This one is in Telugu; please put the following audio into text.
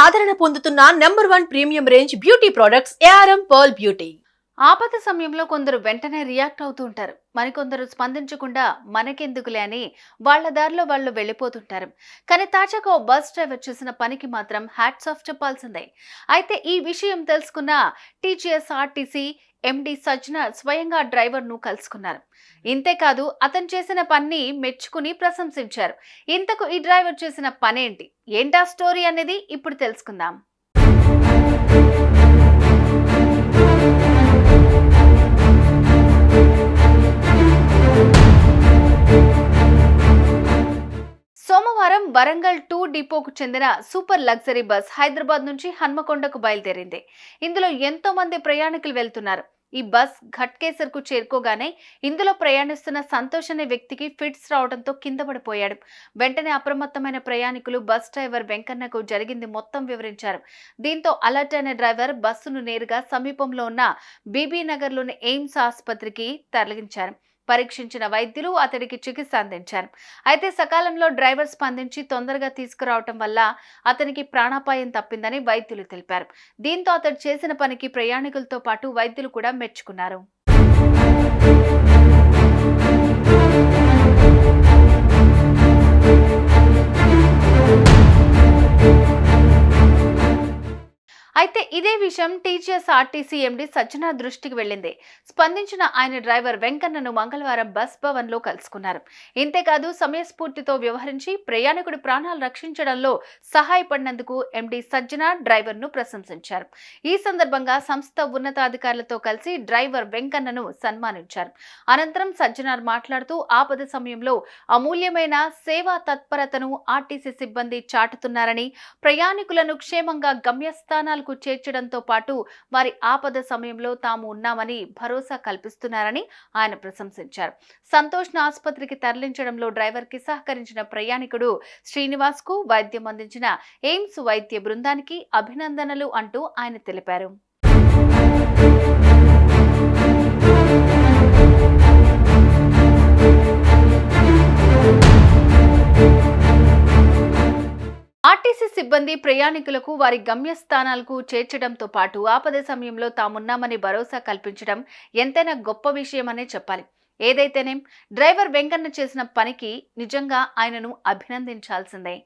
ఆదరణ పొందుతున్న number 1 premium range beauty products ARM pearl beauty. ఆపద సమయంలో కొందరు వెంటనే రియాక్ట్ అవుతూ ఉంటారు. మరికొందరు స్పందించకుండా మనకెందుకులే అని వాళ్ళ దారిలో వాళ్ళు వెళ్ళిపోతుంటారు. కానీ తాజాగా ఓ బస్ డ్రైవర్ చేసిన పనికి మాత్రం హ్యాట్స్ ఆఫ్ చెప్పాల్సిందే. అయితే ఈ విషయం తెలుసుకున్న టీజీఎస్ఆర్టీసీ ఎండి సజ్జనార్ స్వయంగా డ్రైవర్ ను కలుసుకున్నారు. ఇంతేకాదు అతను చేసిన పని మెచ్చుకుని ప్రశంసించారు. ఇంతకు ఈ డ్రైవర్ చేసిన పనేంటి, ఏంటా స్టోరీ అనేది ఇప్పుడు తెలుసుకుందాం. సోమవారం వరంగల్ 2 డిపోకు చెందిన సూపర్ లగ్జరీ బస్ హైదరాబాద్ నుంచి హన్మకొండకు బయలుదేరింది. ఇందులో ఎంతో మంది ప్రయాణికులు వెళ్తున్నారు. ఈ బస్ ఘట్కేసర్ కు చేరుకోగానే ఇందులో ప్రయాణిస్తున్న సంతోష్ అనే వ్యక్తికి ఫిట్స్ రావడంతో కింద పడిపోయాడు. వెంటనే అప్రమత్తమైన ప్రయాణికులు బస్ డ్రైవర్ వెంకన్నకు జరిగింది మొత్తం వివరించారు. దీంతో అలర్ట్ అయిన డ్రైవర్ బస్సును నేరుగా సమీపంలో ఉన్న బీబీ నగర్ లోని ఎయిమ్స్ ఆసుపత్రికి తరలించారు. పరీక్షించిన వైద్యులు అతడికి చికిత్స అందించారు. అయితే సకాలంలో డ్రైవర్ స్పందించి తొందరగా తీసుకురావటం వల్ల అతనికి ప్రాణాపాయం తప్పిందని వైద్యులు తెలిపారు. దీంతో అతడు చేసిన పనికి ప్రయాణికులతో పాటు వైద్యులు కూడా మెచ్చుకున్నారు. అయితే ఇదే విషయం టీజీఎస్ఆర్టీసీ ఎండి సజ్జనార్ దృష్టికి వెళ్లింది. స్పందించిన ఆయన డ్రైవర్ వెంకన్నను మంగళవారం బస్ భవన్ లో కలుసుకున్నారు. ఇంతేకాదు సమయస్ఫూర్తితో వ్యవహరించి ప్రయాణికుడి ప్రాణాలు రక్షించడంలో సహాయపడినందుకు ఎండి సజ్జనార్ డ్రైవర్ ను ప్రశంసించారు. ఈ సందర్భంగా సంస్థ ఉన్నతాధికారులతో కలిసి డ్రైవర్ వెంకన్నను సన్మానించారు. అనంతరం సజ్జనార్ మాట్లాడుతూ ఆపద సమయంలో అమూల్యమైన సేవా తత్పరతను ఆర్టీసీ సిబ్బంది చాటుతున్నారని, ప్రయాణికులను క్షేమంగా గమ్యస్థానాలకు చేర్చడంతో పాటు వారి ఆపద సమయంలో తాము ఉన్నామని భరోసా కల్పిస్తున్నారని ఆయన ప్రశంసించారు. సంతోష్ ను ఆసుపత్రికి తరలించడంలో డ్రైవర్ కి సహకరించిన ప్రయాణికుడు శ్రీనివాస్ కు వైద్యం అందించిన ఎయిమ్స్ వైద్య బృందానికి అభినందనలు అంటూ ఆయన తెలిపారు. ఆర్టీసీ సిబ్బంది ప్రయాణికులకు వారి గమ్యస్థానాలకు చేర్చడంతో పాటు ఆపద సమయంలో తామున్నామని భరోసా కల్పించడం ఎంతైనా గొప్ప విషయమనే చెప్పాలి. ఏదైతేనేం డ్రైవర్ వెంకన్న చేసిన పనికి నిజంగా ఆయనను అభినందించాల్సిందే.